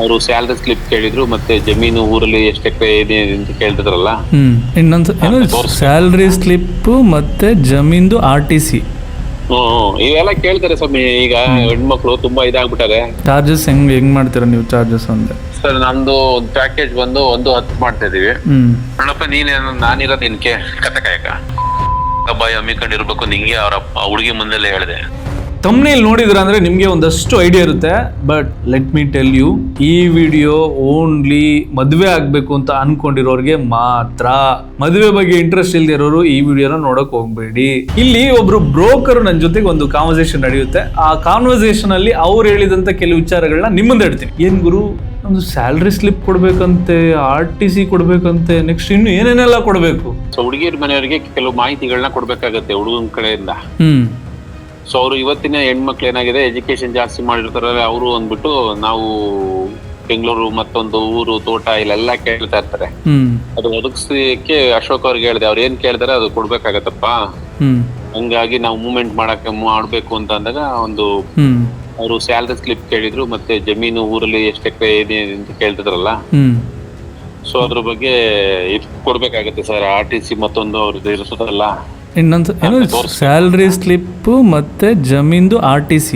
ಅವರು salary slip ಕೇಳಿದ್ರು, ಮತ್ತೆ ಜಮೀನು ಊರಲ್ಲಿ ಎಷ್ಟು ಎಕರೆ ಇದೆ ಅಂತ ಕೇಳ್ತಿದ್ರಲ್ಲ. ಇನ್ನೊಂದು ಏನು ಸ್ಯಾಲ್ರಿ ಸ್ಲಿಪ್ ಮತ್ತೆ ಜಮೀನ್ದು RTC ಇವೆಲ್ಲ ಕೇಳ್ತಾರೆ ಸ್ವಾಮಿ. ಈಗ ಹೆಣ್ಮಕ್ಳು ತುಂಬಾ ಇದಾಗ್ಬಿಟ್ಟಾರೆ. ಚಾರ್ಜಸ್ ಹೆಂಗ್ ಮಾಡ್ತೀರಾ ನೀವು ಚಾರ್ಜಸ್ ಅಂದ್ರೆ? ಸರ್ ನಮ್ದು ಒಂದು ಪ್ಯಾಕೇಜ್ ಬಂದು 110 ಮಾಡ್ತಾ ಇದೀವಿ. ನೋಡಪ್ಪ ನಾನಿರೋದು ನಿನ್ಗೆ ಕತೆ ಕಾಯಕ ಬಾಯಿ ಹಮ್ಮಿಕೊಂಡಿರ್ಬೇಕು ನಿಂಗೆ ಅವ್ರ ಹುಡುಗಿ ಮುಂದೆಲ್ಲ ಹೇಳಿದೆ. ತಮ್ನೇಲ್ ನೋಡಿದ್ರ ಅಂದ್ರೆ ನಿಮ್ಗೆ ಒಂದಷ್ಟು ಐಡಿಯಾ ಇರುತ್ತೆ. But let me tell you, ಈ ವಿಡಿಯೋ ಓನ್ಲಿ ಮದುವೆ ಆಗ್ಬೇಕು ಅಂತ ಅನ್ಕೊಂಡಿರೋರ್ಗೆ ಮಾತ್ರ. ಮದುವೆ ಬಗ್ಗೆ ಇಂಟ್ರೆಸ್ಟ್ ಇಲ್ದೇ ಇರೋರು ಈ ವಿಡಿಯೋನ ನೋಡಕ್ ಹೋಗ್ಬೇಡಿ. ಇಲ್ಲಿ ಒಬ್ರು ಬ್ರೋಕರ್ ನನ್ನ ಜೊತೆಗೆ ಒಂದು ಕಾನ್ವರ್ಸೇಷನ್ ನಡೆಯುತ್ತೆ. ಆ ಕಾನ್ವರ್ಸೇಷನ್ ಅಲ್ಲಿ ಅವ್ರು ಹೇಳಿದಂತ ಕೆಲವು ವಿಚಾರಗಳನ್ನ ನಿಮ್ಮ ಮುಂದೆ ಇಡ್ತೀನಿ. ಏನ್ ಗುರು, ಒಂದು ಸ್ಯಾಲ್ರಿ ಸ್ಲಿಪ್ ಕೊಡ್ಬೇಕಂತೆ, RTC ಕೊಡ್ಬೇಕಂತೆ, ನೆಕ್ಸ್ಟ್ ಇನ್ನು ಏನೇನೆಲ್ಲ ಕೊಡ್ಬೇಕು. ಸೊ ಹುಡುಗಿಯರ ಮನೆಯವರಿಗೆ ಕೆಲವು ಮಾಹಿತಿಗಳನ್ನ ಕೊಡ್ಬೇಕಾಗತ್ತೆ ಹುಡುಗನ ಕಡೆಯಿಂದ. ಸೊ ಅವರು ಇವತ್ತಿನ ಹೆಣ್ಮಕ್ಳು ಏನಾಗಿದೆ, ಎಜುಕೇಶನ್ ಜಾಸ್ತಿ ಮಾಡಿರ್ತಾರಲ್ಲ, ಅವರು ಅಂದ್ಬಿಟ್ಟು ನಾವು ಬೆಂಗಳೂರು ಮತ್ತೊಂದು ಊರು ತೋಟ ಇಲ್ಲೆಲ್ಲ ಕೇಳ್ತಾ ಇರ್ತಾರೆ. ಅದು ಒದಗಿಸಲಿಕ್ಕೆ ಅಶೋಕ್ ಅವ್ರಿಗೆ ಹೇಳಿದೆ, ಅವ್ರು ಏನ್ ಕೇಳ್ತಾರೆ ಅದು ಕೊಡ್ಬೇಕಾಗತ್ತಪ್ಪ. ಹಂಗಾಗಿ ನಾವು ಮೂವ್ಮೆಂಟ್ ಮಾಡ್ಬೇಕು ಅಂತ ಅಂದಾಗ ಒಂದು ಅವರು ಸ್ಯಾಲರಿ ಸ್ಲಿಪ್ ಕೇಳಿದ್ರು, ಮತ್ತೆ ಜಮೀನು ಊರಲ್ಲಿ ಎಷ್ಟು ಎಕರೆ ಇದೆ ಅಂತ ಕೇಳ್ತಿದ್ರಲ್ಲ. ಸೊ ಅದ್ರ ಬಗ್ಗೆ ಇದು ಕೊಡ್ಬೇಕಾಗತ್ತೆ ಸರ್. RTC ಮತ್ತೊಂದು ಅವ್ರದ್ದು ಇರ್ತದಲ್ಲ. ಇನ್ನೊಂದು ಏನು ಸ್ಯಾಲ್ರಿ ಸ್ಲಿಪ್ ಮತ್ತೆ ಜಮೀನ್ದು RTC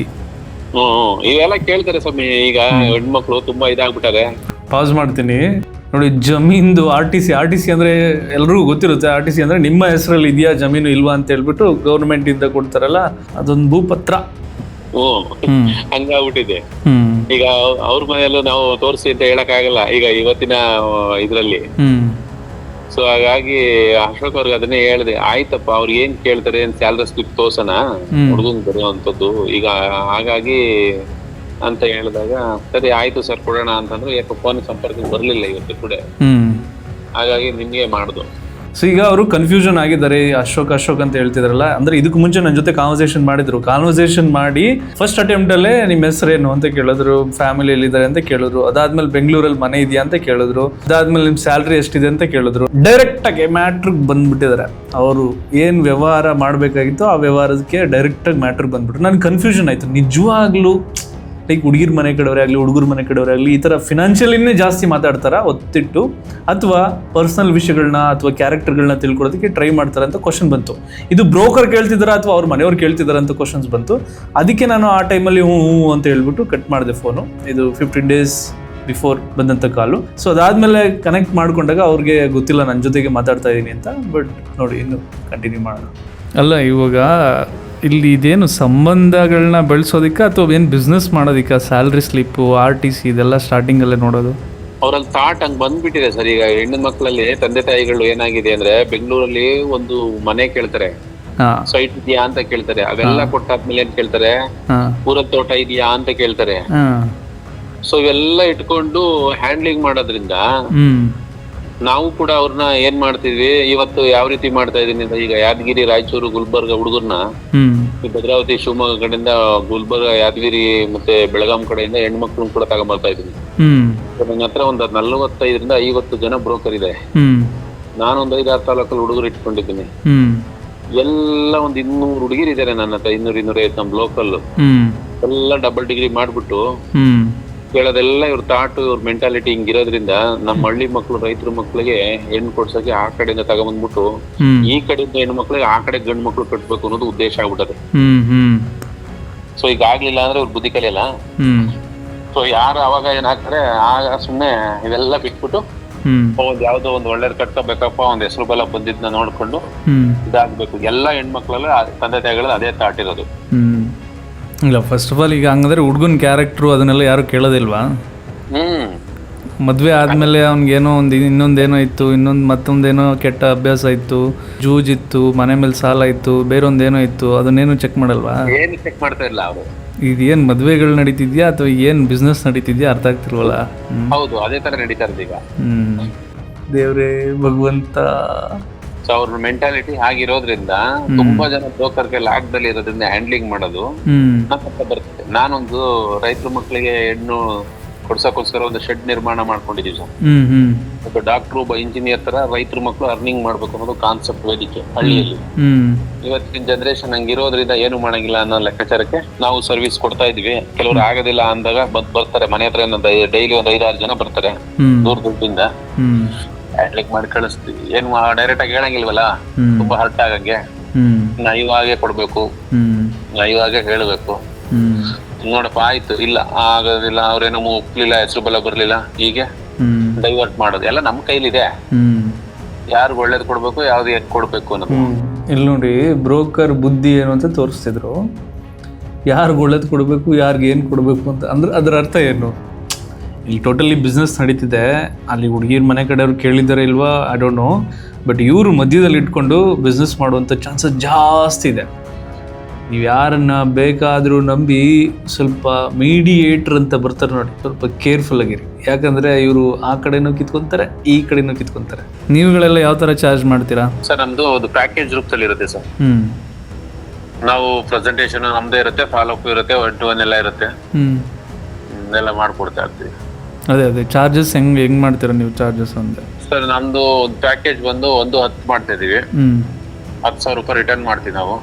ಇವೆಲ್ಲ ಕೇಳ್ತಾರೆ ಸ್ವಾಮಿ. ಈಗ ಹೆಣ್ಮಕ್ಳು ತುಂಬಾ ಇದಾಗ್ಬಿಟ್ಟಾರೆ. ಪಾಸ್ ಮಾಡ್ತೀನಿ ನೋಡಿ. ಜಮೀನ್ದು RTC ಅಂದ್ರೆ ಎಲ್ರಿಗೂ ಗೊತ್ತಿರುತ್ತೆ. RTC ಅಂದ್ರೆ ನಿಮ್ಮ ಹೆಸರಲ್ಲಿ ಇದೆಯಾ ಜಮೀನು ಇಲ್ವಾ ಅಂತ ಹೇಳ್ಬಿಟ್ಟು ಗೌರ್ಮೆಂಟ್ ಇಂದ ಕೊಡ್ತಾರಲ್ಲ, ಅದೊಂದು ಭೂಪತ್ರ. ಹಂಗಾಗ್ಬಿಟ್ಟಿದೆ. ಈಗ ಅವ್ರ ಮನೆಯಲ್ಲೂ ನಾವು ತೋರಿಸಿ ಅಂತ ಹೇಳಕ್ ಆಗಲ್ಲ ಈಗ ಇವತ್ತಿನ ಇದ್ರಲ್ಲಿ. ಸೊ ಹಾಗಾಗಿ ಅಶೋಕ್ ಅವ್ರಿಗೆ ಅದನ್ನೇ ಹೇಳಿದೆ, ಆಯ್ತಪ್ಪ ಅವ್ರಿಗೆ ಏನ್ ಕೇಳ್ತಾರೆ, ಏನ್ ಸ್ಯಾಲರಿ ಸ್ಲಿಪ್ ತೋರ್ಸೋಣ ಹುಡುಗನ್ ಬರುವಂತದ್ದು ಈಗ. ಹಾಗಾಗಿ ಅಂತ ಹೇಳಿದಾಗ ಸರಿ ಆಯ್ತು ಸರ್ ಕೊಡೋಣ ಅಂತಂದ್ರೆ, ಯಾಕೆ ಫೋನ್ ಸಂಪರ್ಕ ಬರ್ಲಿಲ್ಲ ಇವತ್ತು ಕೂಡ. ಹಾಗಾಗಿ ನಿಮ್ಗೆ ಮಾಡುದು. ಸೊ ಈಗ ಅವರು ಕನ್ಫ್ಯೂಷನ್ ಆಗಿದ್ದಾರೆ. ಅಶೋಕ್ ಅಂತ ಹೇಳ್ತಿದ್ರಲ್ಲ, ಅಂದ್ರೆ ಇದಕ್ಕೆ ಮುಂಚೆ ನನ್ನ ಜೊತೆ ಕಾನ್ವರ್ಸೇಷನ್ ಮಾಡಿ ಫಸ್ಟ್ ಅಟೆಂಪ್ಟ್ ಅಲ್ಲೇ ನಿಮ್ಮ ಹೆಸರೇನು ಅಂತ ಕೇಳಿದ್ರು, ಫ್ಯಾಮಿಲಿಯಲ್ಲಿ ಇದ್ದಾರೆ ಅಂತ ಕೇಳಿದ್ರು. ಅದಾದ್ಮೇಲೆ ಬೆಂಗಳೂರಲ್ಲಿ ಮನೆ ಇದೆಯಾ ಅಂತ ಕೇಳಿದ್ರು. ಅದಾದ್ಮೇಲೆ ನಿಮ್ ಸ್ಯಾಲ್ರಿ ಎಷ್ಟಿದೆ ಅಂತ ಕೇಳಿದ್ರು. ಡೈರೆಕ್ಟ್ ಆಗಿ ಮ್ಯಾಟ್ರ್ ಬಂದ್ಬಿಟ್ಟಿದ್ದಾರೆ. ಅವರು ಏನ್ ವ್ಯವಹಾರ ಮಾಡ್ಬೇಕಾಗಿತ್ತು ಆ ವ್ಯವಹಾರಕ್ಕೆ ಡೈರೆಕ್ಟ್ ಆಗಿ ಮ್ಯಾಟ್ರ್ ಬಂದ್ಬಿಟ್ರು. ನನ್ಗೆ ಕನ್ಫ್ಯೂಷನ್ ಆಯ್ತು ನಿಜವಾಗ್ಲೂ. ಲೈಕ್ ಹುಡುಗಿರ್ ಮನೆ ಕಡೆಯವರೇ ಆಗಲಿ ಹುಡುಗರ ಮನೆ ಕಡೆಯವರೇ ಆಗಲಿ ಈ ಥರ ಫಿನಾನ್ಷಿಯಲಿನೇ ಜಾಸ್ತಿ ಮಾತಾಡ್ತಾರ ಒತ್ತಿಟ್ಟು, ಅಥವಾ ಪರ್ಸನಲ್ ವಿಷಯಗಳನ್ನ ಅಥವಾ ಕ್ಯಾರೆಕ್ಟರ್ಗಳನ್ನ ತಿಳ್ಕೊಳ್ಳೋದಕ್ಕೆ ಟ್ರೈ ಮಾಡ್ತಾರೆ ಅಂತ ಕ್ವಶನ್ ಬಂತು. ಇದು ಬ್ರೋಕರ್ ಕೇಳ್ತಿದಾರ ಅಥವಾ ಅವ್ರ ಮನೆಯವ್ರು ಕೇಳ್ತಿದಾರ ಅಂತ ಕ್ವಶನ್ಸ್ ಬಂತು. ಅದಕ್ಕೆ ನಾನು ಆ ಟೈಮಲ್ಲಿ ಹ್ಞೂ ಅಂತ ಹೇಳ್ಬಿಟ್ಟು ಕಟ್ ಮಾಡಿದೆ ಫೋನು. ಇದು 15 days ಬಿಫೋರ್ ಬಂದಂಥ ಕಾಲು. ಸೊ ಅದಾದಮೇಲೆ ಕನೆಕ್ಟ್ ಮಾಡ್ಕೊಂಡಾಗ ಅವ್ರಿಗೆ ಗೊತ್ತಿಲ್ಲ ನನ್ನ ಜೊತೆಗೆ ಮಾತಾಡ್ತಾ ಇದ್ದೀನಿ ಅಂತ. ಬಟ್ ನೋಡಿ ಇನ್ನು ಕಂಟಿನ್ಯೂ ಮಾಡೋಣ. ಅಲ್ಲ ಇವಾಗ ಇಲ್ಲಿ ಇದೇನು ಸಂಬಂಧಗಳನ್ನ ಬೆಳೆಸೋದಿಕ್ಕ ಅಥವಾ ಏನು ಬಿಸ್ನೆಸ್ ಮಾಡೋದಿಕ್ಕ ಸ್ಯಾಲ್ರಿ ಸ್ಲಿಪ್ಪು RTC ಇದೆಲ್ಲ ಸ್ಟಾರ್ಟಿಂಗಲ್ಲೇ ನೋಡೋದು? ಅವ್ರಲ್ಲಿ ಥಾಟ್ ಹಂಗ್ ಬಂದ್ಬಿಟ್ಟಿದೆ ಸರ್. ಈಗ ಹೆಣ್ಣು ಮಕ್ಕಳಲ್ಲಿ ತಂದೆ ತಾಯಿಗಳು ಏನಾಗಿದೆ ಅಂದ್ರೆ, ಬೆಂಗಳೂರಲ್ಲಿ ಒಂದು ಮನೆ ಕೇಳ್ತಾರೆ, ಸೈಟ್ ಇದೆಯಾ ಅಂತ ಕೇಳ್ತಾರೆ. ಅವೆಲ್ಲ ಕೊಟ್ಟಾದ್ಮೇಲೆ ಏನ್ ಕೇಳ್ತಾರೆ, ಊರದ ತೋಟ ಇದೆಯಾ ಅಂತ ಕೇಳ್ತಾರೆ. ಸೊ ಇವೆಲ್ಲ ಇಟ್ಕೊಂಡು ಹ್ಯಾಂಡ್ಲಿಂಗ್ ಮಾಡೋದ್ರಿಂದ ನಾವು ಕೂಡ ಅವ್ರನ್ನ ಏನ್ ಮಾಡ್ತಿದ್ವಿ, ಇವತ್ತು ಯಾವ ರೀತಿ ಮಾಡ್ತಾ ಇದೀನಿ ಅಂತ. ಈಗ ಯಾದಗಿರಿ, ರಾಯಚೂರು, ಗುಲ್ಬರ್ಗ ಹುಡುಗರ್ನ ಭದ್ರಾವತಿ, ಶಿವಮೊಗ್ಗ ಕಡೆಯಿಂದ ಗುಲ್ಬರ್ಗ, ಯಾದಗಿರಿ ಮತ್ತೆ ಬೆಳಗಾಂ ಕಡೆಯಿಂದ ಹೆಣ್ಮಕ್ಳು ಕೂಡ ತಗೊಂಡ್ಬರ್ತಾ ಇದೀನಿ. ನನ್ನ ಹತ್ರ ಒಂದು 45 to 50 ಜನ ಬ್ರೋಕರ್ ಇದೆ. ನಾನೊಂದು 5-6 ತಾಲೂಕಲ್ಲಿ ಹುಡುಗರು ಇಟ್ಕೊಂಡಿದ್ದೀನಿ. ಎಲ್ಲ ಒಂದು 200 ಹುಡುಗಿರು ಇದಾರೆ ನನ್ನ ಹತ್ರ, 200-250 ನಮ್ ಲೋಕಲ್. ಎಲ್ಲ ಡಬಲ್ ಡಿಗ್ರಿ ಮಾಡ್ಬಿಟ್ಟು ಕೇಳೋದೆಲ್ಲ ಇವ್ರ ಥಾಟ್, ಇವ್ರ ಮೆಂಟಾಲಿಟಿ ಹಿಂಗಿರೋದ್ರಿಂದ ನಮ್ಮ ಹಳ್ಳಿ ಮಕ್ಳು, ರೈತರ ಮಕ್ಳಿಗೆ ಹೆಣ್ಣು ಕೊಡ್ಸಕ್ಕೆ ಆ ಕಡೆಯಿಂದ ತಗೊಂಡ್ಬಂದ್ಬಿಟ್ಟು ಈ ಕಡೆಯಿಂದ ಹೆಣ್ಣು ಮಕ್ಳಿಗೆ ಆ ಕಡೆ ಗಂಡು ಮಕ್ಳು ಕಟ್ಬೇಕು ಅನ್ನೋದು ಉದ್ದೇಶ ಆಗ್ಬಿಟ್ಟದೆ. ಸೊ ಈಗ ಆಗ್ಲಿಲ್ಲ ಅಂದ್ರೆ ಇವ್ರ ಬುದ್ಧಿ ಕಲಿಯಲ್ಲ. ಸೊ ಯಾರು ಅವಾಗ ಏನಾಗ್ತಾರೆ, ಆಗ ಸುಮ್ನೆ ಇವೆಲ್ಲ ಬಿಟ್ಬಿಟ್ಟು ಒಂದ್ ಯಾವ್ದೋ ಒಂದ್ ಒಳ್ಳೆ ಕಟ್ಕೋಬೇಕಪ್ಪ, ಒಂದ್ ಹೆಸರು ಬಲ ಬಂದಿದ್ನ ನೋಡ್ಕೊಂಡು ಇದಾಗ್ಬೇಕು. ಎಲ್ಲಾ ಹೆಣ್ಮಕ್ಳೆಲ್ಲ ತಂದೆ ತಾಯಿಗಳಲ್ಲಿ ಅದೇ ಥಾಟ್ ಇರೋದು. ಇಲ್ಲ ಫಸ್ಟ್ ಆಫ್ ಆಲ್ ಈಗ ಹಂಗಂದ್ರೆ ಹುಡುಗನ ಕ್ಯಾರೆಕ್ಟ್ರು ಅದನ್ನೆಲ್ಲ ಯಾರು ಕೇಳೋದಿಲ್ವಾ? ಮದುವೆ ಆದಮೇಲೆ ಅವ್ನಿಗೇನೋ ಒಂದು ಇನ್ನೊಂದೇನೋ ಇತ್ತು, ಮತ್ತೊಂದೇನೋ ಕೆಟ್ಟ ಅಭ್ಯಾಸ ಇತ್ತು, ಜೂಜಿತ್ತು, ಮನೆ ಮೇಲೆ ಸಾಲ ಇತ್ತು, ಬೇರೊಂದೇನೋ ಇತ್ತು, ಅದನ್ನೇನು ಚೆಕ್ ಮಾಡಲ್ವಾ? ಏನು ಚೆಕ್ ಮಾಡ್ತಾ ಇಲ್ಲ ಅವರು. ಇದೇನು ಮದುವೆಗಳು ನಡೀತಿದ್ಯಾ ಅಥವಾ ಏನು ಬಿಸ್ನೆಸ್ ನಡೀತಿದ್ಯಾ ಅರ್ಥ ಆಗ್ತಿಲ್ವಲ್ಲ. ಹೌದು, ಅದೇ ತರ ನಡೀತಾ ಇರೋದು ಈಗ. ದೇವ್ರೇ ಭಗವಂತ. ಸೊ ಅವ್ರ ಮೆಂಟಾಲಿಟಿ ಆಗಿರೋದ್ರಿಂದ ತುಂಬಾ ಜನ ಬ್ರೋಕರ್ಗೆ ಲಾಕ್ದಲ್ಲಿ ಇರೋದ್ರಿಂದ ಹ್ಯಾಂಡ್ಲಿಂಗ್ ಮಾಡೋದು ಬರ್ತದೆ. ನಾನೊಂದು ರೈತರ ಮಕ್ಕಳಿಗೆ ಹೆಣ್ಣು ಕೊಡ್ಸಕ್ಕೋಸ್ಕರ ಒಂದು ಶೆಡ್ ನಿರ್ಮಾಣ ಮಾಡ್ಕೊಂಡಿದೀವಿ ಸರ್. ಒಬ್ಬ ಡಾಕ್ಟರ್, ಒಬ್ಬ ಇಂಜಿನಿಯರ್ ತರ ರೈತರ ಮಕ್ಕಳು ಅರ್ನಿಂಗ್ ಮಾಡ್ಬೇಕು ಅನ್ನೋದು ಕಾನ್ಸೆಪ್ಟ್ ವೇದಿಕೆ ಹಳ್ಳಿಯಲ್ಲಿ. ಇವತ್ತಿನ ಜನರೇಷನ್ ಹಂಗಿರೋದ್ರಿಂದ ಏನು ಮಾಡಂಗಿಲ್ಲ ಅನ್ನೋ ಲೆಕ್ಕಾಚಾರಕ್ಕೆ ನಾವು ಸರ್ವಿಸ್ ಕೊಡ್ತಾ ಇದೀವಿ. ಕೆಲವರು ಆಗೋದಿಲ್ಲ ಅಂದಾಗ ಬರ್ತಾರೆ ಮನೆ ಹತ್ರ, ಡೈಲಿ ಒಂದ್ 5-6 ಜನ ಬರ್ತಾರೆ ದೂರ ದುಡ್ಡಿಂದ ಹ್ಯಾಂಡ್ಲಿಂಗ್ ಮಾಡಿ ಕಳಿಸ್ತೀವಿ. ಏನು ಡೈರೆಕ್ಟ್ ಆಗಿ ಹೇಳಂಗಿಲ್ವಲ್ಲ, ತುಂಬಾ ಹರ್ಟ್ ಆಗಂಗೆ ನೈವಾಗೆ ಕೊಡ್ಬೇಕು, ನೈವಾಗೆ ಹೇಳ್ಬೇಕು. ನೋಡಪ್ಪ ಆಯ್ತು, ಇಲ್ಲ ಆಗೋದಿಲ್ಲ, ಅವ್ರೇನೋ ಒಪ್ಲಿಲ್ಲ, ಹೆಸರು ಬಲ ಬರ್ಲಿಲ್ಲ, ಹೀಗೆ ಡೈವರ್ಟ್ ಮಾಡೋದು ಎಲ್ಲ ನಮ್ ಕೈಲಿದೆ. ಯಾರು ಒಳ್ಳೇದ್ ಕೊಡ್ಬೇಕು, ಯಾವ್ದು ಯಾಕೆ ಕೊಡ್ಬೇಕು ಅನ್ನೋದು. ಇಲ್ಲಿ ನೋಡಿ, ಬ್ರೋಕರ್ ಬುದ್ಧಿ ಏನು ಅಂತ ತೋರಿಸ್ತಿದ್ರು. ಯಾರಿಗ್ ಒಳ್ಳೇದ್ ಕೊಡ್ಬೇಕು, ಯಾರಿಗ ಏನ್ ಕೊಡ್ಬೇಕು ಅಂತ. ಅಂದ್ರೆ ಅದರ ಅರ್ಥ ಏನು? ಇಲ್ಲಿ ಟೋಟಲಿ ಬಿಸ್ನೆಸ್ ನಡೀತಿದೆ, ಅಲ್ಲಿ ಹುಡುಗಿರ ಮನೆ ಕಡೆಯವ್ರು ಕೇಳಿದ್ದಾರೆ ಇಲ್ವಾ ಐ ಡೋಂಟ್ ನೋ, ಬಟ್ ಇವರು ಮಧ್ಯದಲ್ಲಿ ಇಟ್ಕೊಂಡು ಬಿಸ್ನೆಸ್ ಮಾಡುವಂಥ ಚಾನ್ಸಸ್ ಜಾಸ್ತಿ ಇದೆ. ನೀವು ಯಾರನ್ನ ಬೇಕಾದರೂ ನಂಬಿ ಸ್ವಲ್ಪ ಮೀಡಿಯೇಟ್ರ್ ಅಂತ ಬರ್ತಾರೆ ನೋಡಿ, ಸ್ವಲ್ಪ ಕೇರ್ಫುಲ್ ಆಗಿರಿ. ಯಾಕಂದರೆ ಇವರು ಆ ಕಡೆನೂ ಕಿತ್ಕೊತಾರೆ, ಈ ಕಡೆನೂ ಕಿತ್ಕೊತಾರೆ. ನೀವುಗಳೆಲ್ಲ ಯಾವ ಥರ ಚಾರ್ಜ್ ಮಾಡ್ತೀರಾ ಸರ್? ನಮ್ದು ಒಂದು ಪ್ಯಾಕೇಜ್ ರೂಪದಲ್ಲಿ ಇರುತ್ತೆ ಸರ್. ನಾವು ಪ್ರೆಸೆಂಟೇಷನ್ ನಮ್ದೇ ಇರುತ್ತೆ, ಫಾಲೋ ಅಪ್ ಇರುತ್ತೆ, 1-to-1 ಎಲ್ಲ ಇರುತ್ತೆ, ಎಲ್ಲ ಮಾಡ್ಕೊಡ್ತಾ ಇರ್ತೀವಿ. ಅದೇ ಚಾರ್ಜಸ್ ಹೆಂಗ್ ಮಾಡ್ತೀರಾ ನೀವು? ಚಾರ್ಜಸ್ ಅಂದ್ರೆ ಸರ್ ನಮ್ದು ಒಂದು ಪ್ಯಾಕೇಜ್ ಬಂದು 1-10 ಮಾಡ್ತಾ ಇದೀವಿ. 10,000 ರೂಪಾಯಿ ರಿಟರ್ನ್ ಮಾಡ್ತೀವಿ ನಾವು.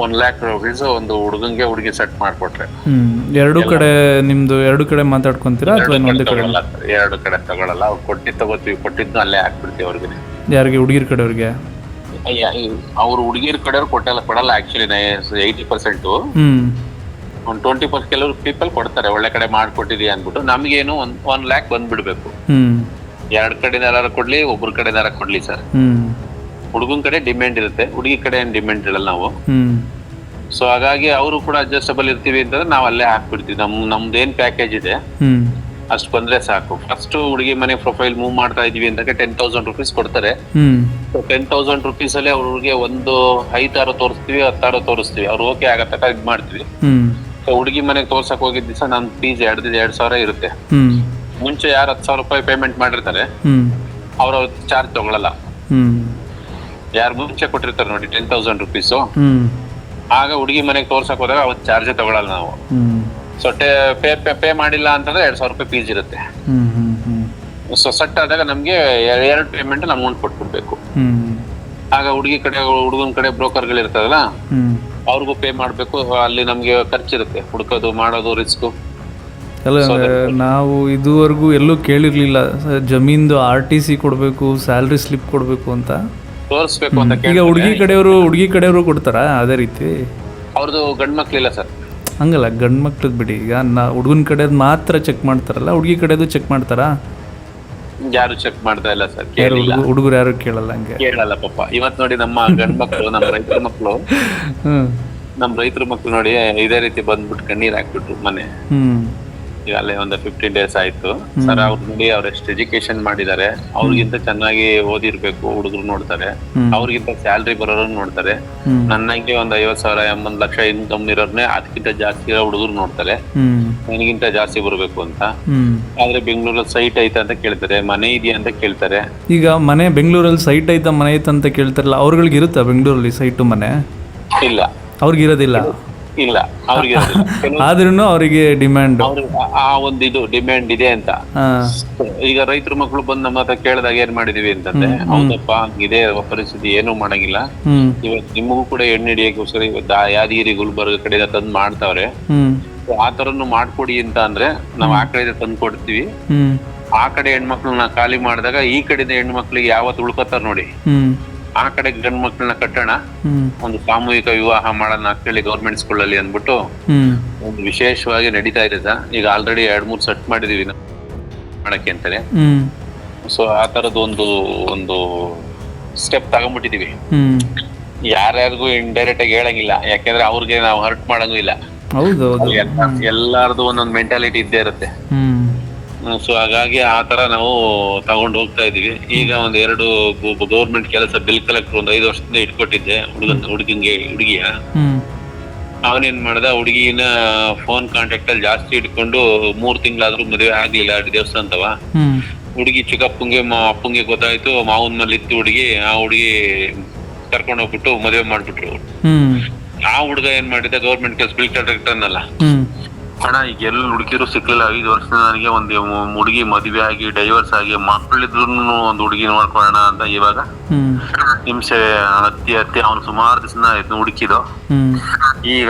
1 lakh rupees ಒಂದು ಹುಡುಗಂಗೆ ಹುಡುಗಿ ಸೆಟ್ ಮಾಡ್ಕೊಟ್ರೆ. ಎರಡು ಕಡೆ ನಿಮ್ದು ಎರಡು ಕಡೆ ಮಾತಾಡ್ಕೊಂತೀರಾ ಅಥವಾ ಒಂದು ಕಡೆ? ಎರಡು ಕಡೆ ತಗೊಳಲ್ಲ, ಅವ್ರು ಕೊಟ್ಟಿದ್ದು ತಗೋತೀವಿ, ಕೊಟ್ಟಿದ್ದು ಅಲ್ಲೇ ಹಾಕ್ಬಿಡ್ತೀವಿ ಅವ್ರಿಗೆ. ಯಾರಿಗೆ? ಹುಡುಗಿರ ಕಡೆಯವ್ರಿಗೆ? ಅವ್ರು ಹುಡುಗಿರ ಕಡೆಯವ್ರು ಕೊಡಲ್ಲ ಆಕ್ಚುಲಿ 80%. ಒಂದು 20% ಕೆಲವರು ಪೀಪಲ್ ಕೊಡ್ತಾರೆ, ಒಳ್ಳೆ ಕಡೆ ಮಾಡ್ಕೊಟ್ಟಿದೀಯ ಅನ್ಬಿಟ್ಟು. ನಮ್ಗೇನು 1 lakh ಬಂದ್ಬಿಡ್ಬೇಕು. 2 ಕಡೆ ಯಾರು ಕೊಡ್ಲಿ, ಒಬ್ರ ಕಡೆ ಯಾರು ಕೊಡ್ಲಿ ಸರ್. ಹುಡುಗನ್ ಕಡೆ ಡಿಮ್ಯಾಂಡ್ ಇರುತ್ತೆ, ಹುಡುಗಿ ಕಡೆ ಏನ್ ಡಿಮ್ಯಾಂಡ್ ಇರಲ್ಲ ನಾವು. ಸೊ ಹಾಗಾಗಿ ಅವರು ಕೂಡ ಅಡ್ಜಸ್ಟಬಲ್ ಇರ್ತೀವಿ ಅಂತಂದ್ರೆ ನಾವು ಅಲ್ಲೇ ಹಾಕ್ಬಿಡ್ತೀವಿ. ನಮ್ದೇನ್ ಪ್ಯಾಕೇಜ್ ಇದೆ ಅಷ್ಟು ಬಂದ್ರೆ ಸಾಕು. ಫಸ್ಟ್ ಹುಡುಗಿ ಮನೆ ಪ್ರೊಫೈಲ್ ಮೂವ್ ಮಾಡ್ತಾ ಇದೀವಿ ಅಂದಾಗ 10,000 ರೂಪೀಸ್ ಕೊಡ್ತಾರೆ. 10,000 ರೂಪೀಸ್ ಅಲ್ಲಿ ಅವ್ರಿಗೆ ಒಂದು 5 ತೋರಿಸ್ತೀವಿ, 10 ತೋರಿಸ್ತೀವಿ. ಅವ್ರು ಓಕೆ ಆಗತ್ತ ಇದ್ ಮಾಡ್ತೀವಿ. ಹುಡುಗಿ ಮನೆಗೆ ತೋರ್ಸಕ್ ಹೋಗಿದ್ ದಿವಸ ನಮ್ ಫೀಸ್ 2,000 ಇರುತ್ತೆ. ಮುಂಚೆ ಯಾರು 10,000 ರೂಪಾಯಿ ಪೇಮೆಂಟ್ ಮಾಡಿರ್ತಾರೆ ಅವ್ರ ಚಾರ್ಜ್ ತಗೊಳಲ್ಲ. ಯಾರು ಮುಂಚೆ ಕೊಟ್ಟಿರ್ತಾರೆ ನೋಡಿ 10,000 ರೂಪೀಸ್, ಆಗ ಹುಡುಗಿ ಮನೆಗೆ ತೋರ್ಸಕ್ ಹೋದಾಗ ಅವತ್ತು ಚಾರ್ಜ್ ತಗೊಳಲ್ಲ ನಾವು. ಸೊ ಪೇ ಮಾಡಿಲ್ಲ ಅಂತಂದ್ರೆ 2,000 ರೂಪಾಯಿ ಫೀಸ್ ಇರುತ್ತೆ. ಸೊ ಸೆಟ್ ಆದಾಗ ನಮ್ಗೆ 2 ಪೇಮೆಂಟ್ ಅಮೌಂಟ್ ಕೊಟ್ಬಿಡ್ಬೇಕು. ಆಗ ಹುಡುಗಿ ಕಡೆ ಹುಡುಗನ ಕಡೆ ಬ್ರೋಕರ್ ಗಳು ಇರ್ತಾರಲ್ಲ ಅವ್ರಿಗೂ ಪೇ ಮಾಡ್ಬೇಕು. ಅಲ್ಲಿ ನಮ್ಗೆ ಖರ್ಚಿರುತ್ತೆ, ಹುಡುಕೋದು ಮಾಡೋದು ರಿಸ್ಕ್. ಅಲ್ಲ, ನಾವು ಇದುವರೆಗೂ ಎಲ್ಲೂ ಕೇಳಿರ್ಲಿಲ್ಲ ಜಮೀನ್ದು RTC ಕೊಡ್ಬೇಕು, ಸ್ಯಾಲ್ರಿ ಸ್ಲಿಪ್ ಕೊಡ್ಬೇಕು ಅಂತ ತೋರಿಸ್ಬೇಕು ಅಂತ. ಈಗ ಹುಡುಗಿ ಕಡೆಯವರು ಕೊಡ್ತಾರಾ ಅದೇ ರೀತಿ? ಅವ್ರದ್ದು ಗಂಡ್ ಮಕ್ಳಿಲ್ಲ ಸರ್. ಹಂಗಲ್ಲ, ಗಂಡ್ ಮಕ್ಳದ್ ಬಿಡಿ. ಈಗ ಹುಡುಗನ ಕಡೆದ್ ಮಾತ್ರ ಚೆಕ್ ಮಾಡ್ತಾರಲ್ಲ, ಹುಡುಗಿ ಕಡೆದು ಚೆಕ್ ಮಾಡ್ತಾರಾ? ಯಾರು ಚೆಕ್ ಮಾಡ್ತಾ ಇಲ್ಲ ಸರ್. ಹುಡುಗರು ಯಾರು ಕೇಳಲ್ಲ, ಹಂಗೆ ಕೇಳಲ್ಲ ಪಾಪ. ಇವತ್ ನೋಡಿ ನಮ್ಮ ಗಂಡ್ ಮಕ್ಳು, ನಮ್ಮ ರೈತರ ಮಕ್ಳು ನೋಡಿ ಇದೇ ರೀತಿ ಬಂದ್ಬಿಟ್ಟು ಕಣ್ಣೀರ್ ಹಾಕ್ಬಿಟ್ರು ಮನೆ. ಈಗ ಅಲ್ಲೇ ಒಂದು 15 days ಆಯ್ತು ಸರ್. ಅವ್ರು ನೋಡಿ ಅವ್ರ ಎಷ್ಟು ಎಜುಕೇಶನ್ ಮಾಡಿದ್ದಾರೆ, ಅವ್ರಿಗಿಂತ ಚೆನ್ನಾಗಿ ಓದಿರ್ಬೇಕು ಹುಡುಗರು ನೋಡ್ತಾರೆ, ಅವ್ರಿಗಿಂತ ಸ್ಯಾಲ್ರಿ ಬರೋರು ನೋಡ್ತಾರೆ. ನನಗೆ ಒಂದು 50,000 1 ಲಕ್ಷ ಇನ್ಕಮ್ ಇರೋರ್ನೇ ಅದಕ್ಕಿಂತ ಜಾಸ್ತಿ ಇರೋ ಹುಡುಗರು ನೋಡ್ತಾರೆ, ನನಗಿಂತ ಜಾಸ್ತಿ ಬರ್ಬೇಕು ಅಂತ. ಆದ್ರೆ ಬೆಂಗಳೂರಲ್ಲಿ ಸೈಟ್ ಐತೆ ಅಂತ ಕೇಳ್ತಾರೆ, ಮನೆ ಇದೆಯಾ ಅಂತ ಕೇಳ್ತಾರೆ. ಈಗ ಮನೆ ಬೆಂಗಳೂರಲ್ಲಿ ಸೈಟ್ ಐತ ಮನೆ ಐತ ಅಂತ ಕೇಳ್ತಾರಲ್ಲ, ಅವ್ರಗಳಿಗೆ ಇರುತ್ತಾ ಬೆಂಗಳೂರಲ್ಲಿ ಸೈಟು ಮನೆ? ಇಲ್ಲ, ಅವ್ರಿಗಿರೋದಿಲ್ಲ. ಇಲ್ಲ, ಅವ್ರಿಗೆ ಆದ್ರೂ ಅವರಿಗೆ ಡಿಮ್ಯಾಂಡ್, ಆ ಒಂದು ಇದು ಡಿಮ್ಯಾಂಡ್ ಇದೆ ಅಂತ. ಈಗ ರೈತರ ಮಕ್ಕಳು ಬಂದು ನಮ್ಮ ಹತ್ರ ಕೇಳಿದಾಗ ಏನ್ ಮಾಡಿದೀವಿ ಅಂತಂದ್ರೆ, ಹೌದಪ್ಪ ಇದೇ ಪರಿಸ್ಥಿತಿ, ಏನು ಮಾಡಂಗಿಲ್ಲ, ಇವತ್ತು ನಿಮಗೂ ಕೂಡ ಎಣ್ಣೆ ಹಿಡಿಯೋಕ್ಕೋಸ್ಕರ ಇವತ್ತು ಯಾದಗಿರಿ ಗುಲ್ಬರ್ಗ ಕಡೆ ತಂದು ಮಾಡ್ತಾವ್ರೆ, ಆ ತರನು ಮಾಡ್ಕೊಡಿ ಅಂತ ಅಂದ್ರೆ ನಾವ್ ಆ ಕಡೆ ತಂದು ಕೊಡ್ತೀವಿ. ಆ ಕಡೆ ಹೆಣ್ಮಕ್ಳನ್ನ ಖಾಲಿ ಮಾಡಿದಾಗ ಈ ಕಡೆಯಿಂದ ಹೆಣ್ಮಕ್ಳಿಗೆ ಯಾವತ್ತು ಉಳ್ಕೋತಾರ ನೋಡಿ, ಆ ಕಡೆ ಗಂಡ್ ಮಕ್ಳನ್ನ ಕಟ್ಟೋಣ, ಒಂದು ಸಾಮೂಹಿಕ ವಿವಾಹ ಮಾಡೋಣ ಅಂತೇಳಿ ಗೌರ್ಮೆಂಟ್ ಸ್ಕೂಲಲ್ಲಿ ಅಂದ್ಬಿಟ್ಟು ಒಂದು ವಿಶೇಷವಾಗಿ ನಡೀತಾ ಇದೆ ಸರ್. ಈಗ ಆಲ್ರೆಡಿ 2-3 ಸೆಟ್ ಮಾಡಿದೀವಿ ಮಾಡಕ್ಕೆ ಅಂತಾನೆ. ಸೊ ಆ ತರದ್ದು ಒಂದು ಸ್ಟೆಪ್ ತಗೊಂಡ್ಬಿಟ್ಟಿದೀವಿ. ಯಾರ್ಯಾರಿಗೂ ಇಂಡೈರೆಕ್ಟ್ ಆಗಿ ಹೇಳಂಗಿಲ್ಲ, ಯಾಕೆಂದ್ರೆ ಅವ್ರಿಗೆ ನಾವು ಹರ್ಟ್ ಮಾಡಂಗೂ ಇಲ್ಲ. ಎಲ್ಲಾರ್ದು ಒಂದೊಂದು ಮೆಂಟಾಲಿಟಿ ಇದ್ದೇ ಇರುತ್ತೆ. ಸೊ ಹಾಗಾಗಿ ಆ ತರ ನಾವು ತಗೊಂಡು ಹೋಗ್ತಾ ಇದೀವಿ. ಈಗ 2 ಗೌರ್ಮೆಂಟ್ ಕೆಲಸ ಬಿಲ್ ಕಲೆಕ್ಟರ್ ಒಂದು 5 ವರ್ಷದಿಂದ ಇಟ್ಕೊಟ್ಟಿದ್ದೆ ಹುಡುಗಿಯ. ಅವನೇನ್ ಮಾಡ್ದ, ಹುಡುಗಿನ ಫೋನ್ ಕಾಂಟ್ಯಾಕ್ಟ್ ಅಲ್ಲಿ ಜಾಸ್ತಿ ಇಟ್ಕೊಂಡು 3 ತಿಂಗಳಾದ್ರೂ ಮದುವೆ ಆಗ್ಲಿಲ್ಲ. 2 ದೇವಸ್ಥಾನದವ ಹುಡುಗಿ ಚಿಕ್ಕಪ್ಪಂಗೆ ಅಪ್ಪಂಗೆ ಗೊತ್ತಾಯ್ತು, ಮಾವನ್ ಮೇಲೆ ಇತ್ತು ಹುಡುಗಿ. ಆ ಹುಡುಗಿ ಕರ್ಕೊಂಡು ಹೋಗ್ಬಿಟ್ಟು ಮದುವೆ ಮಾಡ್ಬಿಟ್ರು. ಆ ಹುಡುಗ ಏನ್ ಮಾಡಿದ, ಗೌರ್ಮೆಂಟ್ ಕೆಲಸ ಬಿಲ್ ಕಲೆಕ್ಟರ್ ಅನ್ನಲ್ಲ, ಅಣ್ಣ ಈಗ ಎಲ್ಲಿ ಹುಡುಗಿರು ಸಿಕ್ಲಿಲ್ಲ. 5 ವರ್ಷದ ನನಗೆ ಒಂದು ಹುಡುಗಿ ಮದುವೆ ಆಗಿ ಡೈವರ್ಸ್ ಆಗಿ ಮಕ್ಕಳಿದ್ರು ಒಂದು ಹುಡುಗಿ ನೋಡ್ಕೊಳ್ಳೋಣ ಅಂತ ಇವಾಗ ಹಿಂಸೆ ಹತ್ತಿ ಅವ್ನು ಸುಮಾರು ದಿವಸ ಹುಡುಕಿದ್ದು. ಈಗ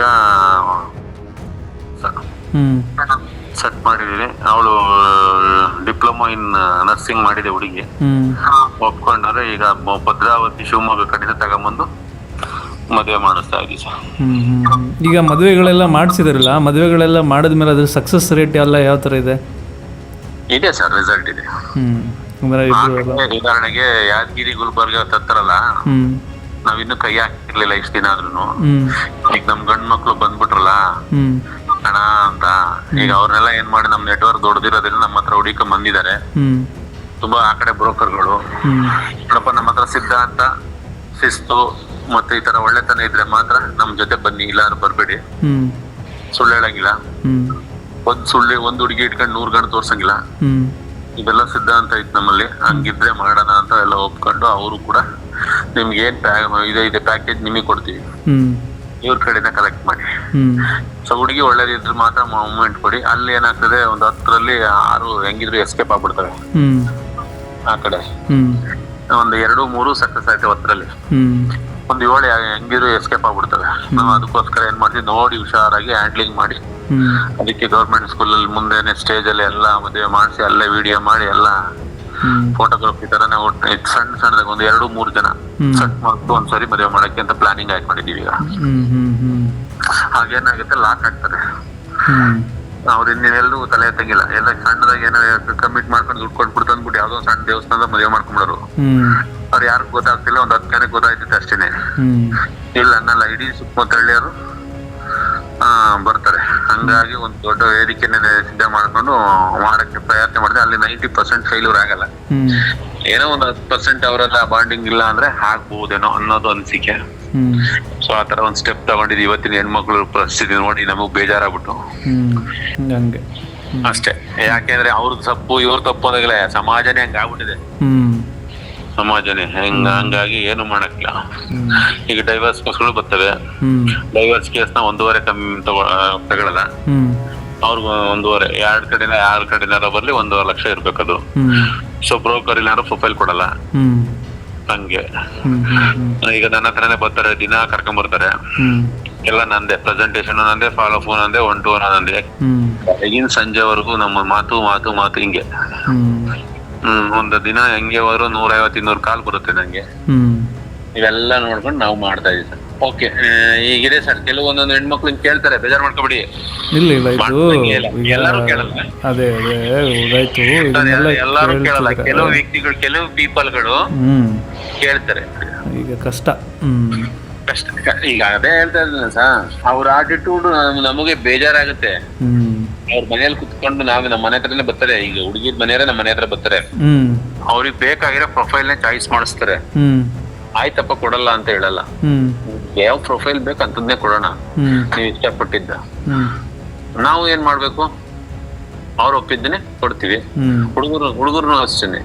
ಸೆಟ್ ಮಾಡಿದೀನಿ. ಅವಳು ಡಿಪ್ಲೊಮಾ ಇನ್ ನರ್ಸಿಂಗ್ ಮಾಡಿದೆ ಹುಡುಗಿ. ಒಪ್ಕೊಂಡ್ರೆ ಈಗ ಭದ್ರಾವತಿ ಶಿವಮೊಗ್ಗ ಕಡೆಯಿಂದ ತಗೊಂಬಂದು ಮದುವೆ ಮಾಡಿಸ್ತಾ ಇದ್ದೀವಿ ಸರ್. ಈಗ ಮದುವೆಗಳೆಲ್ಲ ಮಾಡಿಸಿದಾರಲ್ಲ, ಮದುವೆಗಳೆಲ್ಲ ಮಾಡಿದ್ಮೇಲೆ ಅದ್ರ ಸಕ್ಸಸ್ ರೇಟ್ ಎಲ್ಲ ಯಾವ ಥರ ಇದೆ? ಇದೆ ಸರ್, ರಿಸಲ್ಟ್ ಇದೆ. ಉದಾಹರಣೆಗೆ ಯಾದಗಿರಿ ಗುಲ್ಬರ್ಗ ತತ್ತರಲ್ಲ, ನಾವಿನ್ನೂ ಕೈ ಹಾಕಿರ್ಲಿಲ್ಲ ಇಷ್ಟ ದಿನ ಆದ್ರೂ. ಈಗ ನಮ್ ಗಂಡ್ ಮಕ್ಳು ಬಂದ್ಬಿಟ್ರಲ್ಲ ಅಣ್ಣ ಅಂತ, ಈಗ ಅವ್ರನ್ನೆಲ್ಲ ಏನ್ ಮಾಡಿ ನಮ್ ನೆಟ್ವರ್ಕ್ ದೊಡ್ಡದಿರೋದ್ರಿಂದ ನಮ್ಮ ಹತ್ರ ಹುಡುಕೊಂಡ್ ಬಂದಿದ್ದಾರೆ. ತುಂಬಾ ಆ ಕಡೆ ಬ್ರೋಕರ್ಗಳು ನೋಡಪ್ಪ, ನಮ್ಮ ಹತ್ರ ಸಿದ್ಧಾಂತ, ಶಿಸ್ತು ಮತ್ತೆ ಈ ತರ ಒಳ್ಳೆತನ ಇದ್ರೆ ಮಾತ್ರ ನಮ್ ಜೊತೆ ಬನ್ನಿ, ಇಲ್ಲಾಂದ್ರೆ ಬರ್ಬೇಡಿ. ಸುಳ್ಳು ಹೇಳಂಗಿಲ್ಲ. ಒಂದ್ ಹುಡುಗಿ ಇಟ್ಕೊಂಡು 100 ಗಂಟೆ ತೋರ್ಸಂಗಿಲ್ಲ. ಇದೆಲ್ಲ ಸಿದ್ಧಾಂತ ಇತ್ತು ನಮ್ಮಲ್ಲಿ. ಹಂಗಿದ್ರೆ ಮಾಡೋಣ ಅಂತ ಎಲ್ಲ ಒಪ್ಕೊಂಡು ಅವರು ಕೂಡ ನಿಮ್ಗೆ ಏನ್ ಇದೆ ಪ್ಯಾಕೇಜ್ ನಿಮಗೆ ಕೊಡ್ತೀವಿ, ಇವ್ರ ಕಡೆನ ಕಲೆಕ್ಟ್ ಮಾಡಿ. ಸೊ ಹುಡುಗಿ ಒಳ್ಳೇದಿದ್ರೆ ಮಾತ್ರ ಮೂವ್ಮೆಂಟ್ ಕೊಡಿ. ಅಲ್ಲಿ ಏನಾಗ್ತದೆ, ಒಂದ್ 10ರಲ್ಲಿ 6 ಹೆಂಗಿದ್ರು ಎಸ್ಕೇಪ್ ಆಗ್ಬಿಡ್ತವೆ ಆ ಕಡೆ. ಒಂದು 2-3 ಸಕ್ಸಸ್ ಆಯ್ತು 10ರಲ್ಲಿ. ಒಂದು 7 ಹೆಂಗಿದ್ರು ಎಸ್ಕೇಪ್ ಆಗ್ಬಿಡ್ತವೆ. ನಾವು ಅದಕ್ಕೋಸ್ಕರ ಏನ್ ಮಾಡ್ತೀವಿ, ನೋಡಿ ಹುಷಾರಾಗಿ ಹ್ಯಾಂಡ್ಲಿಂಗ್ ಮಾಡಿ, ಅದಕ್ಕೆ ಗೌರ್ಮೆಂಟ್ ಸ್ಕೂಲಲ್ಲಿ ಮುಂದೆನೆ ಸ್ಟೇಜ್ ಅಲ್ಲಿ ಎಲ್ಲ ಮದುವೆ ಮಾಡಿಸಿ ಅಲ್ಲೇ ವಿಡಿಯೋ ಮಾಡಿ ಎಲ್ಲ ಫೋಟೋಗ್ರಫಿ ತರನೇ ಸಣ್ಣದಾಗ ಒಂದು 2-3 ಜನ ಸೆಟ್ ಮಾಡ್ತು ಒಂದ್ಸರಿ ಮದುವೆ ಮಾಡಕ್ಕೆ ಅಂತ ಪ್ಲಾನಿಂಗ್ ಆಗಿ ಮಾಡಿದೀವಿ ಈಗ. ಹಾಗೇನಾಗುತ್ತೆ, ಲಾಕ್ ಆಗ್ತದೆ. ಅವ್ರು ಇನ್ನೆಲ್ಲೂ ತಲೆ ಎತ್ತಂಗಿಲ್ಲ. ಎಲ್ಲ ಸಣ್ಣದಾಗ ಏನೋ ಕಮಿಟ್ ಮಾಡ್ಕೊಂಡು ದುಡ್ಡು ಕೊಟ್ಬಿಡ್ತು ಅಂದ್ಬಿಟ್ಟು ಯಾವ್ದೋ ಸಣ್ಣ ದೇವಸ್ಥಾನದ ಮದುವೆ ಮಾಡ್ಕೊಂಡ್ರು. ಅವ್ರು ಯಾರಿಗೂ ಗೊತ್ತಾಗ್ತಿಲ್ಲ, ಒಂದ್ 10 ಜನಕ್ಕೆ ಗೊತ್ತಾಯ್ತಿತ್ತು ಅಷ್ಟೇನೆ. ಇಲ್ಲ ಅನ್ನಲ್ಲ, ಇಡೀ ಸುತ್ತಮುತ್ತಳ್ಳಿಯವರು ಬರ್ತಾರೆ. ಹಂಗಾಗಿ ಒಂದು ದೊಡ್ಡ ವೇದಿಕೆನೆ ಸಿದ್ಧ ಮಾಡ್ಕೊಂಡು ಮಾಡಕ್ಕೆ ಪ್ರಯತ್ನ ಮಾಡಿದೆ. ಅಲ್ಲಿ 90% ಫೇಲ್ಯೂರ್ ಆಗಲ್ಲ. ಏನೋ ಒಂದು 10% ಅವರೆಲ್ಲ ಬಾಂಡಿಂಗ್ ಇಲ್ಲ ಅಂದ್ರೆ ಆಗ್ಬಹುದೇನೋ ಅನ್ನೋದು ಅನಿಸಿಕೆ. ಸೊ ಆತರ ಒಂದ್ ಸ್ಟೆಪ್ ತಗೊಂಡಿದ್ವಿ. ಇವತ್ತಿನ ಹೆಣ್ಮಕ್ಳು ಪರಿಸ್ಥಿತಿ ನೋಡಿ ನಮಗ್ ಬೇಜಾರಾಗ್ಬಿಟ್ಟು ಅಷ್ಟೇ. ಯಾಕೆಂದ್ರೆ ಅವ್ರದ್ದು ತಪ್ಪು ಇವ್ರ ತಪ್ಪು ಅಂದಾಗಲೇ ಸಮಾಜನೇ ಹಂಗ ಆಗ್ಬಿಟ್ಟಿದೆ. ಸಮಾಜನೇ ಹಂಗಾಗಿ ಏನು ಮಾಡಕ್ಕಿಲ್ಲ. ಈಗ ಡೈವರ್ಸ್ ಕೇಸ್ಗಳು ಬರ್ತವೆ. ಡೈವರ್ಸ್ ಕೇಸ್ನ 1.5 ತಗೊಳಲ್ಲ. ಅವ್ರಿಗೆ 1.5, 2 ಕಡೆನ ಯಾರ ಕಡೆನಾರ ಬರ್ಲಿ 1.5 ಲಕ್ಷ ಇರ್ಬೇಕದು. ಸೊ ಬ್ರೋಕರ್ ಇಲ್ಲಾರು ಪ್ರೊಫೈಲ್ ಕೊಡಲ್ಲ. ಹಂಗೆ ಈಗ ನನ್ನ ಹತ್ರನೇ ಬರ್ತಾರೆ, ದಿನ ಕರ್ಕೊಂಡ್ ಬರ್ತಾರೆ. ಎಲ್ಲ ನಂದೆ, ಪ್ರೆಸೆಂಟೇಶನ್ ನಂದೆ, ಫಾಲೋ ಫೋನ್ ನಂದೆ, 1-to-1 ನಂದೆ. ಈಗಿನ ಸಂಜೆವರೆಗೂ ನಮ್ಮ ಮಾತು ಹಿಂಗೆ. ಒಂದು ದಿನ ಹೆಂಗೆ ಹೋದ್ರು 150-200 ಕಾಲ್ ಬರುತ್ತೆ ನಂಗೆ. ಇವೆಲ್ಲ ನೋಡ್ಕೊಂಡು ನಾವು ಮಾಡ್ತಾ ಇದೀವಿ ಸರ್. ಓಕೆ, ಈಗಿದೆ ಸರ್. ಕೆಲವೊಂದೊಂದು ಹೆಣ್ಮಕ್ಳು ಕೇಳ್ತಾರೆ, ಬೇಜಾರ್ ಮಾಡ್ಕೊಬಿಡಿ. ಎಲ್ಲರೂ ಕೇಳಲ್ಲ. ಎಲ್ಲರೂ ಕೇಳಲ್ಲ. ಕೆಲವು ವ್ಯಕ್ತಿಗಳು, ಕೆಲವು ಪೀಪಲ್ಗಳು ಕೇಳ್ತಾರೆ. ಈಗ ಕಷ್ಟ. ಈಗ ಅದೇ ಹೇಳ್ತಾ ಇದ್ದೀನಿ ಸರ್, ಅವ್ರ ಆಟಿಟ್ಯೂಡ್ ನಮಗೆ ಬೇಜಾರಾಗುತ್ತೆ. ಅವ್ರ ಮನೇಲಿ ಕುತ್ಕೊಂಡು ನಮ್ಮ ಮನೆ ಹತ್ರನೇ ಬರ್ತಾರೆ. ಈಗ ಹುಡುಗಿದ ಮನೆಯವರೇ ನಮ್ಮ ಮನೆ ಹತ್ರ ಬರ್ತಾರೆ. ಅವ್ರಿಗೆ ಬೇಕಾಗಿರೋ ಪ್ರೊಫೈಲ್ ನೇ ಚಾಯ್ಸ್ ಮಾಡಿಸ್ತಾರೆ. ಆಯ್ತಪ್ಪ ಕೊಡಲ್ಲ ಅಂತ ಹೇಳಲ್ಲ. ಯಾವ ಪ್ರೊಫೈಲ್ ಬೇಕು ಅಂತದ್ನೇ ಕೊಡೋಣ, ನೀವು ಇಷ್ಟಪಟ್ಟಿದ್ದ. ನಾವು ಏನ್ ಮಾಡ್ಬೇಕು, ಅವ್ರು ಒಪ್ಪಿದ್ದನೆ ಕೊಡ್ತೀವಿ. ಹುಡುಗರು ಅಷ್ಟೇನೆ.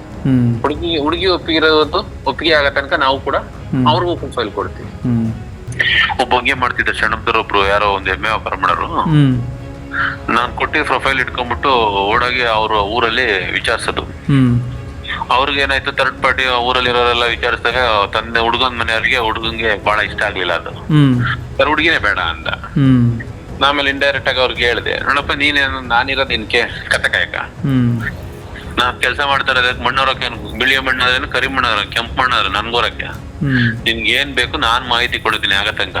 ಹುಡುಗಿ ಒಪ್ಪಿಗೆ ಆಗೋ ತನಕ ನಾವು ಕೂಡ ಅವ್ರಿಗೂ ಪ್ರೊಫೈಲ್ ಕೊಡ್ತೀವಿ. ಒಬ್ಬ ಹಂಗೆ ಮಾಡ್ತಿದ್ದ ಶರಣಬ್ದರೊಬ್ರು, ಯಾರೋ ಒಂದು ಎಮ್ಮೆ ವ್ಯಾಪಾರ ಮಾಡೋರು. ನಾನ್ ಕೊಟ್ಟಿದ್ದ ಪ್ರೊಫೈಲ್ ಇಟ್ಕೊಂಡ್ಬಿಟ್ಟು ಓಡಾಗಿ ಅವ್ರ ಊರಲ್ಲಿ ವಿಚಾರಿಸೋದು. ಅವ್ರಿಗೆ ಏನಾಯ್ತು, ಥರ್ಡ್ ಪಾರ್ಟಿ ಊರಲ್ಲಿ ಇರೋರೆಲ್ಲ ವಿಚಾರಿಸಿದಾಗ ತಂದೆ ಹುಡುಗನ ಮನೆಯವ್ರಿಗೆ ಹುಡುಗಂಗೆ ಬಹಳ ಇಷ್ಟ ಆಗ್ಲಿಲ್ಲ ಅದು. ಹುಡುಗಿನೇ ಬೇಡ ಅಂದ. ಆಮೇಲೆ ಇಂಡೈರೆಕ್ಟ್ ಆಗಿ ಅವ್ರಿಗೆ ಹೇಳಿದೆ, ನೋಡಪ್ಪ ನೀನೇನು, ನಾನಿರೋದು ಇನ್ಕೆ ಕತೆ ಕಾಯಕ, ನಾ ಕೆಲಸ ಮಾಡ್ತಾ ಇರೋದಕ್ಕೆ ಮಣ್ಣೋರಕ್ಕೆ, ಬಿಳಿಯ ಮಣ್ಣಾದೇನು ಕರಿ ಮಣ್ಣಾರ ಕೆಂಪು ಮಣ್ಣಾರ ನನ್ಗೋರಕ್ಕೆ, ನಿನ್ಗೆ ಏನ್ ಬೇಕು ನಾನ್ ಮಾಹಿತಿ ಕೊಡ್ತೀನಿ ಆಗತ್ತಂಕ.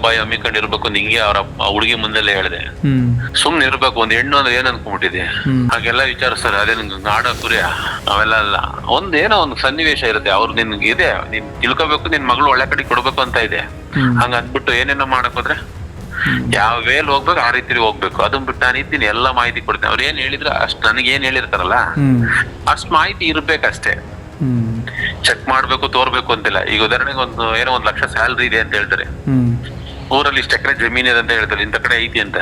ಬಾಯಿ ಹಮ್ಮಿಕೊಂಡಿರ್ಬೇಕು ನಿಂಗೆ ಅವ್ರ ಹುಡುಗಿ ಮುಂದೆಲ್ಲ ಹೇಳಿದೆ. ಸುಮ್ನೆ ಇರ್ಬೇಕು. ಒಂದ್ ಹೆಣ್ಣು ಅಂದ್ರೆ ಏನ್ ಅನ್ಕೊಂಡ್ಬಿಟ್ಟಿದೆ, ಹಾಗೆಲ್ಲ ವಿಚಾರಿಸ್ತಾರೆ. ಅದೇ ನಿನ್ಗೆ ಆಡ ಕುರಿಯ ಅವೆಲ್ಲ ಅಲ್ಲ. ಏನೋ ಒಂದು ಸನ್ನಿವೇಶ ಇರುತ್ತೆ. ಅವ್ರು ನಿನ್ಗೆ ಇದೆ, ನೀನ್ ತಿಳ್ಕೊಬೇಕು, ನಿನ್ ಮಗಳು ಒಳ್ಳೆ ಕಡೆ ಕೊಡ್ಬೇಕು ಅಂತ ಇದೆ. ಹಂಗ ಅಂದ್ಬಿಟ್ಟು ಏನೇನೋ ಮಾಡಕ್ ಹೋದ್ರೆ ಯಾವ ವೇಲ್ ಹೋಗ್ಬೇಕು ಆ ರೀತಿ ಹೋಗ್ಬೇಕು. ಅದನ್ ಬಿಟ್ಟು ನಾನು ಇದ್ದೀನಿ, ಎಲ್ಲಾ ಮಾಹಿತಿ ಕೊಡ್ತೀನಿ. ಅವ್ರು ಏನ್ ಹೇಳಿದ್ರೆ ಅಷ್ಟ್ ನನಗೆ ಏನ್ ಹೇಳಿರ್ತಾರಲ್ಲ ಅಷ್ಟ್ ಮಾಹಿತಿ ಇರ್ಬೇಕಷ್ಟೇ. ಚೆಕ್ ಮಾಡ್ಬೇಕು, ತೋರ್ಬೇಕು ಅಂತಿಲ್ಲ. ಈಗ ಉದಾಹರಣೆಗೆ ಏನೋ 1 ಲಕ್ಷ ಸ್ಯಾಲ್ರಿ ಇದೆ ಅಂತ ಹೇಳ್ತಾರೆ. ಊರಲ್ಲಿ ಇಷ್ಟ ಎಕರೆ ಜಮೀನ್ ಇದೆ ಅಂತ ಹೇಳ್ತಾರೆ, ಇಂತ ಕಡೆ ಐತಿ ಅಂತ.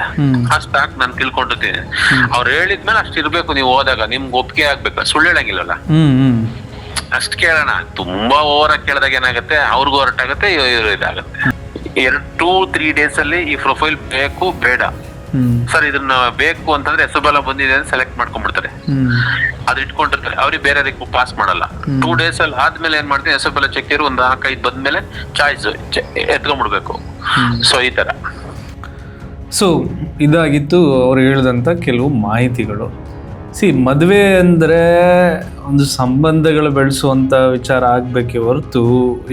ಅಷ್ಟ್ ಹಾಕ್ ನಾನು ತಿಳ್ಕೊಂಡಿರ್ತೀನಿ. ಅವ್ರು ಹೇಳಿದ್ಮೇಲೆ ಅಷ್ಟ್ ಇರ್ಬೇಕು. ನೀವು ಹೋದಾಗ ನಿಮ್ಗೆ ಒಪ್ಪಿಗೆ ಆಗ್ಬೇಕು, ಸುಳ್ಳು ಹೇಳಂಗಿಲ್ಲಲ್ಲ. ಅಷ್ಟ್ ಕೇಳೋಣ. ತುಂಬಾ ಓವರ್ ಆಗಿ ಕೇಳಿದಾಗ ಏನಾಗುತ್ತೆ, ಅವ್ರಿಗೂ ಹೊರಟಾಗತ್ತೆ, ಇದಾಗತ್ತೆ. 2-3 ಡೇಸ್ ಅಲ್ಲಿ ಈ ಪ್ರೊಫೈಲ್ ಬೇಕು ಬೇಡ ಸರ್ ಇದನ್ನ ಬೇಕು ಅಂತಂದ್ರೆ ಹೆಸರುಬಲ ಬಂದಿದೆ ಅಂತ ಸೆಲೆಕ್ಟ್ ಮಾಡ್ಕೊಂಡ್ಬಿಡ್ತಾರೆ, ಅದು ಇಟ್ಕೊಂಡಿರ್ತಾರೆ, ಅವ್ರಿಗೆ ಬೇರೆದಕ್ಕೆ ಪಾಸ್ ಮಾಡಲ್ಲ. 2 days ಅಲ್ಲಿ ಆದ್ಮೇಲೆ ಏನ್ ಮಾಡ್ತೀನಿ, ಹೆಸರುಬಲ ಚೆಕ್ ಇರೋ ಒಂದು 4-5 ಬಂದ್ಮೇಲೆ ಚಾಯ್ಸ್ ಎತ್ಕೊಂಡ್ಬಿಡ್ಬೇಕು. ಸೊ ಈ ತರ. ಸೊ ಇದಾಗಿತ್ತು ಅವ್ರು ಹೇಳಿದಂಥ ಕೆಲವು ಮಾಹಿತಿಗಳು. ಮದುವೆ ಅಂದರೆ ಒಂದು ಸಂಬಂಧಗಳು ಬೆಳೆಸುವಂಥ ವಿಚಾರ ಆಗಬೇಕೇ ಹೊರತು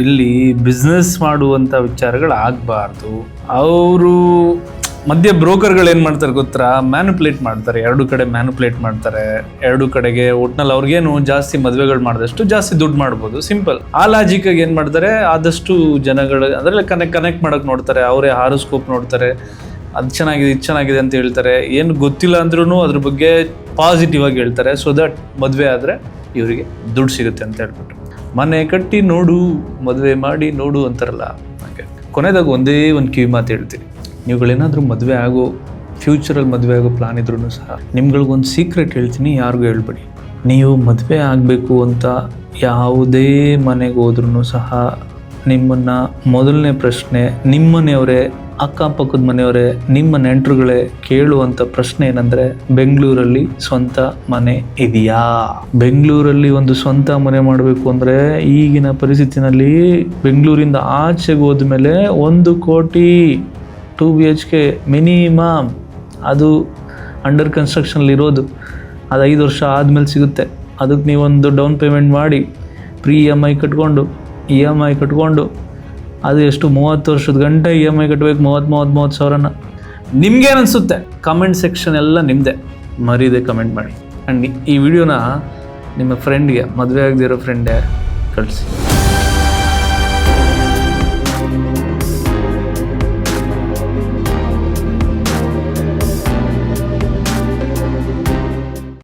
ಇಲ್ಲಿ ಬಿಸ್ನೆಸ್ ಮಾಡುವಂಥ ವಿಚಾರಗಳು ಆಗಬಾರ್ದು. ಅವರು ಮಧ್ಯ ಬ್ರೋಕರ್ಗಳು ಏನು ಮಾಡ್ತಾರೆ ಗೊತ್ತಾ, ಮ್ಯಾನುಪ್ಯುಲೇಟ್ ಮಾಡ್ತಾರೆ, 2 ಕಡೆ ಮ್ಯಾನುಪ್ಯುಲೇಟ್ ಮಾಡ್ತಾರೆ. 2 ಕಡೆಗೆ ಒಟ್ನಲ್ಲಿ ಅವ್ರಿಗೇನು ಜಾಸ್ತಿ ಮದುವೆಗಳು ಮಾಡಿದಷ್ಟು ಜಾಸ್ತಿ ದುಡ್ಡು ಮಾಡ್ಬೋದು, ಸಿಂಪಲ್. ಆ ಲಾಜಿಕಾಗಿ ಏನು ಮಾಡ್ತಾರೆ, ಆದಷ್ಟು ಜನಗಳು ಅದರಲ್ಲಿ ಕನೆಕ್ಟ್ ಮಾಡೋಕ್ಕೆ ನೋಡ್ತಾರೆ, ಅವರೇ ಹಾರೋಸ್ಕೋಪ್ ನೋಡ್ತಾರೆ, ಅದು ಚೆನ್ನಾಗಿದೆ ಇದು ಚೆನ್ನಾಗಿದೆ ಅಂತ ಹೇಳ್ತಾರೆ. ಏನು ಗೊತ್ತಿಲ್ಲ ಅಂದ್ರೂ ಅದ್ರ ಬಗ್ಗೆ ಪಾಸಿಟಿವ್ ಆಗಿ ಹೇಳ್ತಾರೆ. ಸೊ ದಟ್ ಮದುವೆ ಆದರೆ ಇವರಿಗೆ ದುಡ್ಡು ಸಿಗುತ್ತೆ ಅಂತ ಹೇಳ್ಬಿಟ್ಟು, ಮನೆ ಕಟ್ಟಿ ನೋಡು ಮದುವೆ ಮಾಡಿ ನೋಡು ಅಂತಾರಲ್ಲ ಹಾಗೆ. ಕೊನೆದಾಗ ಒಂದೇ ಒಂದು ಕಿವಿ ಮಾತು ಹೇಳ್ತೀನಿ, ನೀವುಗಳೇನಾದರೂ ಮದುವೆ ಆಗೋ ಫ್ಯೂಚರಲ್ಲಿ ಮದುವೆ ಆಗೋ ಪ್ಲಾನ್ ಇದ್ರೂ ಸಹ ನಿಮ್ಗಳಿಗೊಂದು ಸೀಕ್ರೆಟ್ ಹೇಳ್ತೀನಿ, ಯಾರಿಗೂ ಹೇಳ್ಬೇಡಿ. ನೀವು ಮದುವೆ ಆಗಬೇಕು ಅಂತ ಯಾವುದೇ ಮನೆಗೆ ಹೋದ್ರೂ ಸಹ ನಿಮ್ಮನ್ನು ಮೊದಲನೇ ಪ್ರಶ್ನೆ ನಿಮ್ಮನೆಯವರೇ, ಅಕ್ಕಪಕ್ಕದ ಮನೆಯವರೇ, ನಿಮ್ಮ ನೆಂಟರುಗಳೇ ಕೇಳುವಂಥ ಪ್ರಶ್ನೆ ಏನಂದರೆ, ಬೆಂಗಳೂರಲ್ಲಿ ಸ್ವಂತ ಮನೆ ಇದೆಯಾ? ಬೆಂಗಳೂರಲ್ಲಿ ಒಂದು ಸ್ವಂತ ಮನೆ ಮಾಡಬೇಕು ಅಂದರೆ ಈಗಿನ ಪರಿಸ್ಥಿತಿನಲ್ಲಿ ಬೆಂಗಳೂರಿಂದ ಆಚೆಗೆ ಹೋದ್ಮೇಲೆ 1 ಕೋಟಿ 2 BHK ಮಿನಿಮಮ್. ಅದು ಅಂಡರ್ ಕನ್ಸ್ಟ್ರಕ್ಷನ್ಲಿರೋದು, ಅದು 5 ವರ್ಷ ಆದಮೇಲೆ ಸಿಗುತ್ತೆ. ಅದಕ್ಕೆ ನೀವೊಂದು ಡೌನ್ ಪೇಮೆಂಟ್ ಮಾಡಿ ಪ್ರೀ EMI ಕಟ್ಕೊಂಡು EMI ಕಟ್ಕೊಂಡು ಅದು ಎಷ್ಟು 30 ವರ್ಷದ ಗಂಟೆ EMI ಕಟ್ಟಬೇಕು, 30 ಸಾವಿರನ. ನಿಮ್ಗೇನು ಅನಿಸುತ್ತೆ ಕಮೆಂಟ್ ಸೆಕ್ಷನ್ ಎಲ್ಲ ನಿಮ್ಮದೇ, ಮರೀದೆ ಕಮೆಂಟ್ ಮಾಡಿ. ಆ್ಯಂಡ್ ಈ ವಿಡಿಯೋನ ನಿಮ್ಮ ಫ್ರೆಂಡ್ಗೆ, ಮದುವೆ ಆಗದಿರೋ ಫ್ರೆಂಡೇ ಕಳಿಸಿ.